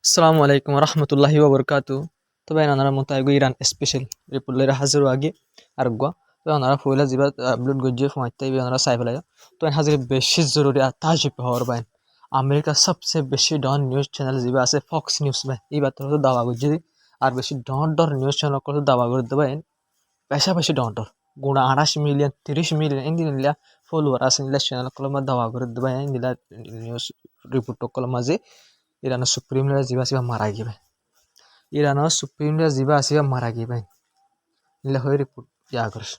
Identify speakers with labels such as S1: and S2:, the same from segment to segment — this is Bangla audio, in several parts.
S1: আসসালামু আলাইকুম রহমতুল্লাহি ওবরকাতু। তবে নানার মতো আগে ইরান স্পেশাল রিপুলের হাজির আগে আর গো তো নারা ফুইলা জিবা আপলোড গজ্জে ফমাইতে ইবে নারা সাই ফেলায় তো হাজির বেশি জরুরি আর তাজিব হওয়ার বাইন আমেরিকা সবচেয়ে বেশি ডন নিউজ চ্যানেল জিবা আছে ফক্স নিউজ ভাই এইবার তো দাওয়া গজ্জে আর বেশি ডর নিউজ চ্যানেল করে দাওয়া করে দেবেন পাশাপাশি ডর গুণা 28 মিলিয়ন 30 মিলিয়ন ইন্দিনিলা ফলোয়ার আছে নিলা চ্যানেল কলমা দাওয়া করে দেবেন নিলা নিউজ রিপোর্ট কলমা যে ইরানের সুপ্রিম লিডার জিবা সিবা মারা গিয়ে ইরানের সুপ্রিম লিডার জিবা আসিবা মারা গিয়ে নিলে হয়ে রিপোর্ট ইয়া করস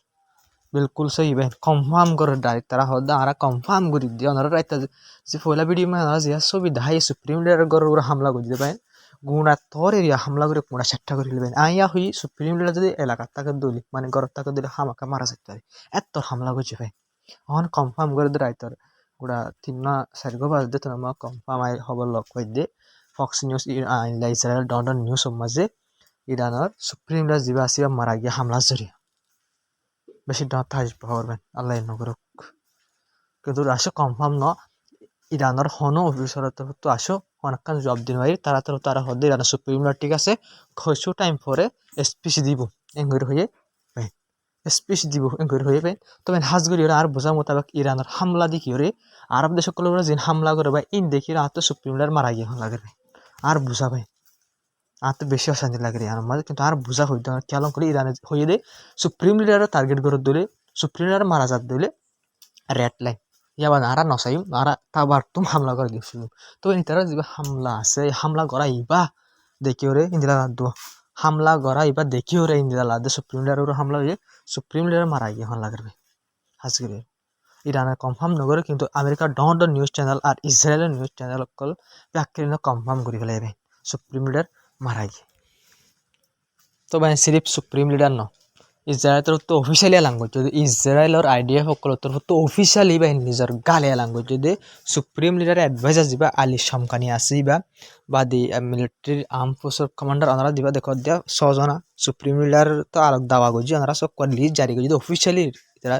S1: बिल्कुल सही बहन कंफर्म कर डायरेक्ट तारा होदा आरा कंफर्म करी दिया ओनरा राइट जे फोला वीडियो में आना जिया सुविधा है सुप्रीम लीडर गर हमला कर दिया बहन गुणा तोर एरिया हमला करे गुणा सेट्टा कर बहन आया हुई सुप्रीम लीडर যদি এলাকা তাকে দলি মানে ঘর তাকে দলি হামাকা মারা যেতে পারে এত হামলা করছে ভাই অন কনফার্ম করে দে রাইটার গুড়া তিননা সারগো বাজ দে তোমা কনফার্ম আই খবর লক কই দে ফক্স নিউজ ইসরায়েল ডন নিউজ মাঝে ইরানের সুপ্রিম লিডার জিবা আসিবা মারা গিয়া হামলা জড়িয়ে বেশি ডর থাকবে পারবেন আল্লাহ নগরক কিন্তু আসো কনফার্ম ন ইরানের হনো অফিসার তো আসো অনেকক্ষণ জব দিন ভাই তারা হদে ইরানের সুপ্রিম লিডার ঠিক আছে খসু টাইম পরে স্পিচ দিব এঙ্গর হয়ে ভাই স্পিচ দিব এঙ্গর হয়ে ভাই তবে হাজগরি আর বোঝা মোতাবেক ইরানের হামলা দেখি ওরে আরব দেশ সকল যেন হামলা করে ভাই ইন দেখি আর তো সুপ্রিম লিডার মারা গিয়ে লাগে আর বোঝা ভাই আর তো বেশি অশান্তি লাগে আর মাঝে কিন্তু আর বোঝা হইতে কেলম করে ইরানে হয়ে দে সুপ্রিম লিডারের টার্গেট করে দিলে সুপ্রিম লিডার মারা যাত দিলে রেড লাইন ইয়াবা আরা নসাইম আরা তাবার তুম হামলা করে দিছিল তো ইতারা যে হামলা আছে হামলা করা ইবা দেখিও রে ইন্দিরা লাদ্দু হামলা করা ইবা দেখিও রে ইন্দিরা লাদ্দু সুপ্রিম লিডারের হামলা হয়ে সুপ্রিম লিডার মারা গিয়ে হন লাগবে হাজগিরে ইরানের কনফার্ম নগরে কিন্তু আমেরিকার ডন নিউজ চ্যানেল আর ইসরায়েলের নিউজ চ্যানেল অকল ব্যাকরিন কনফার্ম করে ফেলাইবে সুপ্রিম লিডার মারা গিয়ে তো ভাই সিরিফ সুপ্রিম লিডার ন ইজৰাইলৰ তো অফিচিয়ালি ল্যাঙ্গুৱেজ যদি ইজৰাইলৰ আইডিয়া সকলৰ তো অফিচিয়ালি বা নিজৰ গালে ল্যাঙ্গুৱেজ যদি সুপ্রিম লিডার এডভাইজার দিবা আলী শামকানি আসিবা বা দি মিলিটারি আর্ম ফোর্সর কমান্ডার ওনারা দিবা দেখো দিয়া 6 জনা সুপ্রিম লিডার তো আলোক দাওয়া গজি ওনারা সব লিস্ট জারি গজি অফিচিয়ালি এরা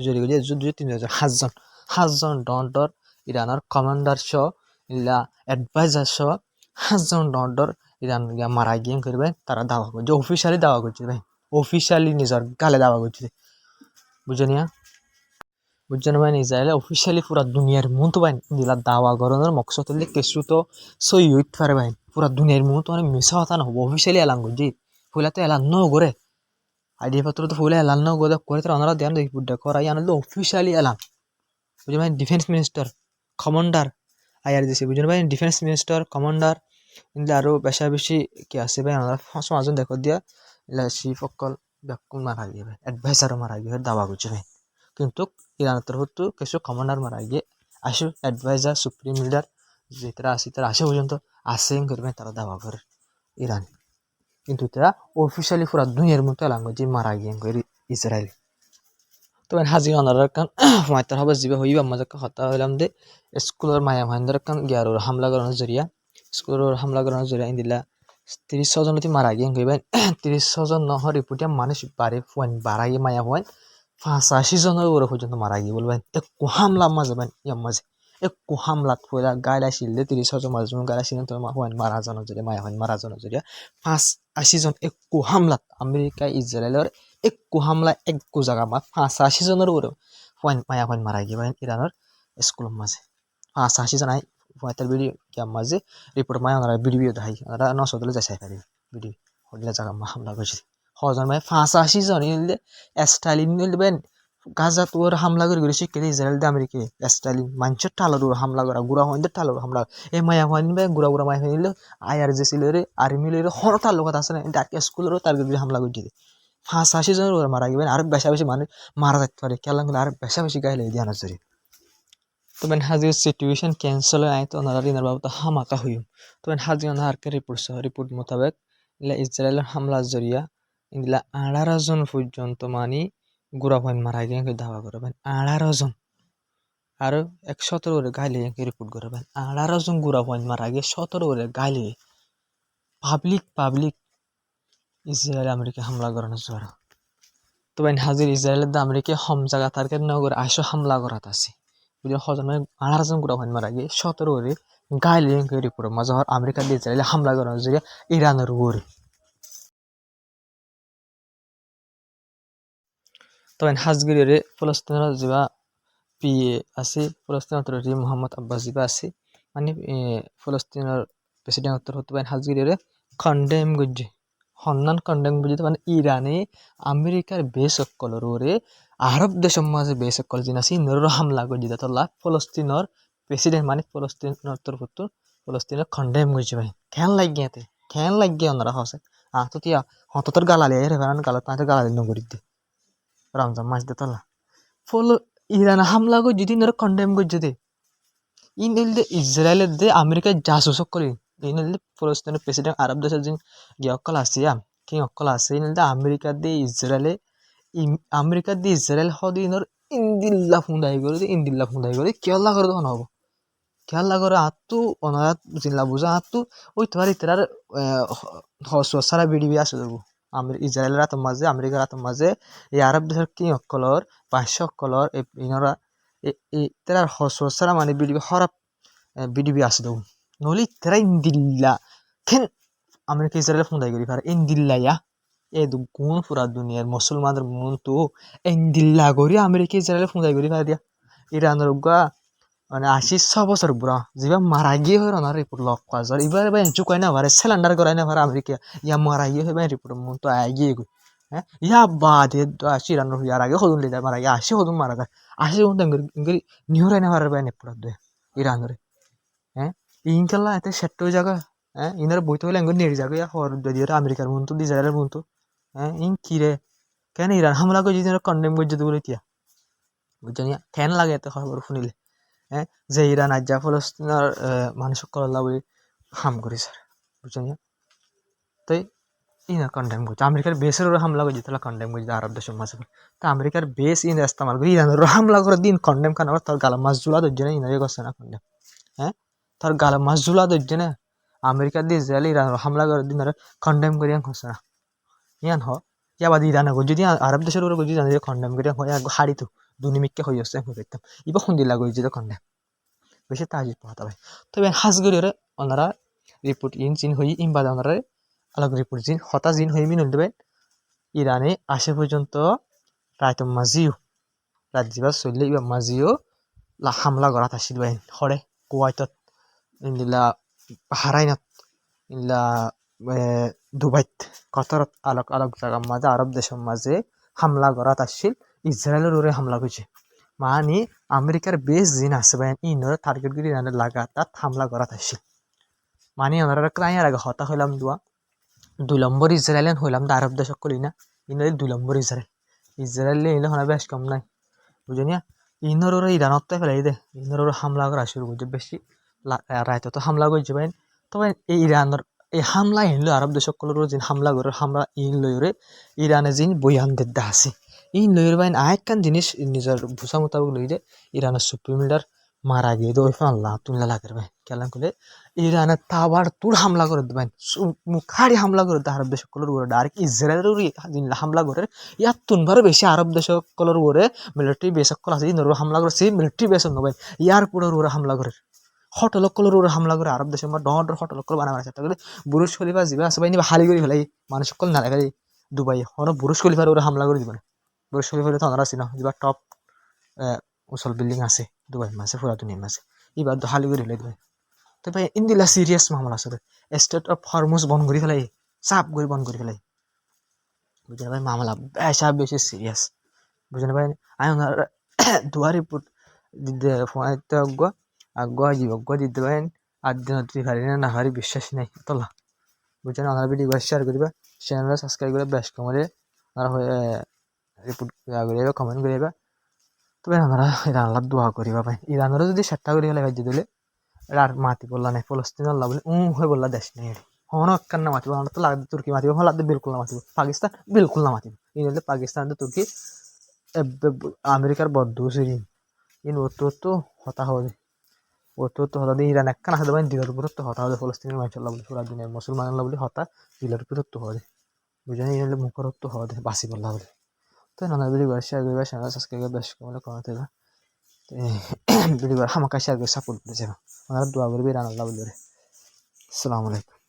S1: জারি গজি যদি 3,000 ডন্টর ইরানের কমান্ডার সহ ইলা এডভাইজার সহ 5 জন ডন্টর ইরান মারা গিয়ে করবে তারা দাওয়া গজি অফিচিয়ালি দাওয়া গজি ভাই অফিচিয়ালি নিজের গালে দাওয়া করছে বুঝনিয়া বুঝছেন ভাই ইসরায়েল অফিচিয়ালি পুরা দুনিয়ার মতো ভাই দিলা দাওয়া গরনের মকসদ হলে কিছু তো সই হইতে পারে ভাই পুরা দুনিয়ার মতো মানে মিশা হতা না হবো অফিচিয়ালি এলান করছি ফুলা তো এলান ন করে আইডিয়া পত্র তো ফুলে এলান ন করে তারা ওনারা দেন দেখি বুদ্ধা করাই আনলো অফিচিয়ালি এলান বুঝলেন ভাই ডিফেন্স মিনিস্টার কমান্ডার আইআর দিছে বুঝলেন ভাই ডিফেন্স মিনিস্টার কমান্ডার কিন্তু আরো বেশা বেশি কি আছে ভাই ওনারা সমাজন দেখো দিয়া চিফ অকল ব্যাকুল মারা গিয়ে ভাই এডভাইসারও মারা গিয়ে দাওয়া করছে ভাই কিন্তু ইরানের তরফতো কিছু কমান্ডার মারা গিয়ে আসে এডভাইজার সুপ্রিম লিডার যেটা আছে তারা আসে পর্যন্ত আসে করবে তারা দাওয়া করে ইরান কিন্তু তারা অফিসিয়ালি পুরা দুনিয়ার মতো এলাঙ্গ যে মারা গিয়ে করে ইসরায়েল তো হাজি অনার কান মাইতার হবে জিবা হইবা মজা কথা হইলাম দে স্কুলের মায়া মহেন্দ্র কান গিয়ার হামলা করানোর জরিয়া স্কুলের হামলা করানোর জরিয়া ইন্দিলা 30 জন মারা গিয়ে কইবেন 30 জন নহ রিপোর্টে মানুষ বাড়ে ফুয়ান বাড়াই মায়া হওয়ান 85 জনের উপরে পর্যন্ত মারা গিয়ে বলবেন একটু হামলা মাঝে ভাই ইয়ার মাঝে একটু হামলা ফুয়া গাইলা শিললে 30 জন মাঝে গাইলা শিলেন তো হওয়ান মারা জানো যদি মায়া হওয়ান মারা জানো যদি 85 জন একটু হামলাত আমেরিকা ইসরায়েলের একটু হামলা একটু জায়গা মা 85 জনের উপরে ফুয়ান মায়া হওয়ান মারা গিয়ে ভাই ইরানের স্কুলের মাঝে 85 জন আই ফুয়াতের ভিডিও কি মাঝে রিপোর্ট মায়া ওনারা ভিডিও দেখাই ওনারা নসদলে যাচাই পারি ভিডিও হলে জায়গা মা হামলা করছে হজন ভাই 85 জন ইলে স্টালিন নিলবেন গাজা তোর হামলা করে গেছে কে ইসরায়েল দে আমেরিকা স্টালিন মানচের টালর হামলা করা গুড়া হইতে টালর হামলা এ মায়া হইনবে গুড়া গুড়া মায়া হইল আইআর যে ছিল রে আর্মি রে হরতাল লোক আছে না ডাক স্কুলেরও টার্গেট দিয়ে হামলা করে দিতে 85 জনের উপরে মারা গেবেন আর বেশা বেশি মানুষ মারা যেতে পারে কেলাম আর বেশা বেশি গাইলে দিয়ে আনা জরি তো বেন হাজির সিচুয়েশন ক্যান্সেল আই তো ওনারা দিনের বাবু তো হামাকা হইম তো বেন হাজির ওনার হারকে রিপোর্ট মোতাবেক ইসরায়েলের হামলার জরিয়া ইন্দিলা 18 জন পর্যন্ত মানি গুড়া ভাইন মারা গিয়ে দাওয়া করবেন 18 জন আর 117 ওরে গাইলে রিপোর্ট করবেন 18 জন গুড়া ভাইন মারা গিয়ে 17 ওরে গাইলে পাবলিক ইসরায়েল আমেরিকা হামলা করানোর জন্য তো বেন হাজির ইসরায়েলের আমেরিকা হম জায়গা তারকে নগর আইসো হামলা করাত আছে বুঝলেন হজন 18 জন গুড়া ভাইন মারা গিয়ে 17 ওরে গাইলে রিপোর্ট মাঝে আমেরিকা দিয়ে ইসরায়েলে হামলা করার জন্য ইরানের উপরে তবে হাজগিরিরে ফলস্তিনের যা পিএ আছে ফলস্তিন অথরিটি মোহাম্মদ আব্বাস যা আছে মানে ফলস্তিনের প্রেসিডেন্ট উত্তর হতে পারেন হাজগিরিরে কন্ডেম করছে হন্নান কন্ডেম করছে মানে ইরানে আমেরিকার বেশ অকলর ওরে আরব দেশের মাঝে বেশ অকল জিন আছে ইন্দোর হামলা করছে তাহলে ফলস্তিনের প্রেসিডেন্ট মানে ফলস্তিন উত্তর হতো ফলস্তিনের কন্ডেম করছে ভাই খেয়াল লাগিয়ে ওনারা হসে তো তিয়া হততর গালালি রে গালা তাঁতে গালালি নগরী দে রমজান মাস দে তোলা ফলো ইরান হামলা করে যদি ইনারা কন্ডেম করে যদি ইন হইলে ইসরায়েলের দে আমেরিকায় জাসুসক করি ইন হইলে ফলস্তিনের প্রেসিডেন্ট আরব দেশের যে গিয়ে অকল আছে কি অকল আছে ইন হইলে আমেরিকা দিয়ে ইসরায়েল হদি ইনর ইন্দিল্লা ফুন্দাই করে কেলা করে তখন হবো খেলা করে আত্মু অনারাত জিল্লা বুঝা আত্মু ওই তোমার ইতার সারা বিডিবি আসে দেবো ইসরায়েলের আতর মাঝে আমেরিকার আতর মাঝে এই আরব দেশের কিং অকলর 500 অকলর ইনরা তার সারা মানে বিডিবি হরাপ বিডিবি আসে দেবো নহলে তারা ইন্দিল্লা খেন আমেরিকা ইসরায়েল ফুন্দাই করি পারে ইন্দিল্লা ইয়া এ গুণ পুরা দুনিয়ার মুসলমানদের মন তো ইন্দিল্লা করি আমেরিকা ইসরায়েল ফুন্দাই করি পারে দিয়া ইরানের মানে 80-100 বছর বুড়া যেবা মারা গিয়ে হয় না রিপোর্ট লক করা যায় এবার ভাই চুকাই না পারে সিলিন্ডার করাই না পারে আমেরিকা ইয়া মারা গিয়ে হয় ভাই রিপোর্ট মন তো আগে গই হ্যাঁ ইয়া বাদে 80 রান ইয়ার আগে হদুন লিদা মারা গিয়ে 80 হদুন মারা যায় 80 হদুন ইংরি নিহরাই না পারে ভাই নেপড়া দে ইরানরে হ্যাঁ ইনকাল্লা এতে সেট্টো জায়গা হ্যাঁ ইনার বইতে হলে ইংরি নেড়ি জায়গা হর দিয়ে আমেরিকার মন তো ইসরায়েলের মন তো হ্যাঁ ইন কিরে কেন ইরান হামলা করে যদি কন্ডেম করে যদি বলে তিয়া বুঝছেন কেন লাগে এত খবর শুনিলে হ্যাঁ যে ইরান আজ যা ফলস্তিনের মানুষ কল্লা বলে হাম করি স্যার বুঝছেন তাই ইনা কন্ডেম করছে আমেরিকার বেসের ওরা হামলা করছে তাহলে কন্ডেম করছে আরব দেশের মাঝে তা আমেরিকার বেস ইন ইস্তেমাল করে ইরানের হামলা করে দিন কন্ডেম খান আবার তার গালা মাছ জুলা ধরছে না ইনারে করছে না কন্ডেম হ্যাঁ তার গালা মাছ জুলা ধরছে না আমেরিকা দিয়ে ইসরায়েল ইরানের হামলা করে দিন কন্ডেম করিয়া করছে না ইয়ান হ ইয়া বাদ ইরানে যদি আরব দেশের ওরা যদি জানে কন্ডেম করিয়া হয় হাড়ি তো দুনিমিককে হয়ে আসছে দেখতাম ইবা খুন্দিলা করছে কন্ডেম বেশি তাজিদ পাওয়া ভাই তবে হাজগরিরে ওনারা রিপোর্ট ইন চিন হই ইমবাদ ওনারা আলাগ রিপোর্ট জিন হতা জিন হই মিন দেবেন ইরানে আসে পর্যন্ত রায়ত মাজিও রাত যিবা চললে ইবা মাজিও হামলা করা আসিল বাইন হরে কুয়াইতত ইন্দিলা হারাইনত ইলা দুবাইত কতরত আলোক আলোক জায়গার মাঝে আরব দেশের মাঝে হামলা করা আসছিল ইসরায়েলের ওরে হামলা করছে মানে আমেরিকার বেশ জিন আছে ভাই ইনর টার্গেট করে ইরানের লাগাতার হামলা করা আসছিল মানে ওনারা ক্লাইয়ার আগে হতা হইলাম 2 নম্বর ইসরায়েল হইলাম তো আরব দেশ করি না ইনর 2 নম্বর ইসরায়েল এলে হনা বেশ কম নাই বুঝলি ইনর ওরা ইরানত ফেলাই দে ইনর ওরা হামলা করা শুরু করছে বেশি রায়ত তো হামলা করছে ভাই তবে এই ইরানের এই হামলা হিনলো আরব দেশকলের যে হামলা করে হামলা ইন লইরে ইরানে যিনি বয়ান দেদা আছে ইন লইর বাইন আরেকখান জিনিস নিজের ভূষা মোতাবেক লইরে ইরানের সুপ্রিম লিডার মারা গিয়ে তো ওই আল্লাহ তুমলা লাগের ভাই কেলাম করে ইরানে তাবার তুর হামলা করে দেবেন মুখারি হামলা করে দেয় আরব দেশকলের উপরে ডাইরেক্ট ইসরায়েলের হামলা করে ইয়ার তুনবারও বেশি আরব দেশকলের উপরে মিলিটারি বেসকল আছে ইনর হামলা করে সেই মিলিটারি বেসক নবেন ইয়ার পুরো উপরে হামলা করে হটলকলের উপরে হামলা করে আরব দেশের ডর হটলকল বানাবার চেষ্টা করে বুরুজ খলিফা যিবা আছে বাইনি হালি করে ফেলাই মানুষ সকল না লাগে দুবাই হনো বুরুজ খলিফার উপরে হামলা করে দিবেন বুরুজ খলিফার তো আছে না যিবা টপ উচল বিল্ডিং আছে দুবাই মাঝে পুরা দুনিয়ার মাঝে এবার তো হালি করে ফেলাই দিবেন তো ভাই ইন্দিলা সিরিয়াস মামলা আছে স্টেট অফ হরমুজ বন্ধ করে ফেলাই চাপ করে বন্ধ করে ফেলাই বুঝলেন ভাই মামলা বেশি সিরিয়াস বুঝলেন ভাই আমি ওনার দুয়া রিপোর্ট দিতে ফোন আগুয়া জীবজ্ঞ দিতে পারেন আর দিন পারি না হারি বিশ্বাস নাই তোলা বুঝছেন আপনারা ভিডিও শেয়ার করিবা চ্যানেলটা সাবস্ক্রাইব করে বেশ কমরে আপনারা রিপোর্ট করিবা কমেন্ট করিবা তবে আপনারা ইরানলার দোয়া করিবা ভাই ইরানেরও যদি সেটটা করি ফেলে ভাই দিলে আর মাতি বললা নাই ফলস্তিন আল্লাহ বলে হয়ে বললা দেশ নেই হনো একখান না মাতিব আমরা তো লাগবে তুর্কি মাতিব লাগবে বিলকুল না মাতিব পাকিস্তান বিলকুল না মাতিব ইন হলে পাকিস্তান তুর্কি আমেরিকার বদ্ধ সিরিন ইন তো হতা হবে তো হতা ইরান একখান আসতে পারেন দিলের উপর তো হতা হবে ফলস্তিনের মানুষের বলে পুরা দুনিয়ার মুসলমানের বলে হতা দিলের উপর তো হবে বুঝলেন এই হলে মুখর তো হবে বাসি বললা বলে তো নানা ভিডিও শেয়ার করবে চ্যানেল সাবস্ক্রাইব করবে বেশ কমেন্ট কমাতে ভিডিও হামাকা শেয়ার করে সাপোর্ট করে যাবে ওনারা দোয়া করবে ইরান আল্লাহ বলে আসসালামু আলাইকুম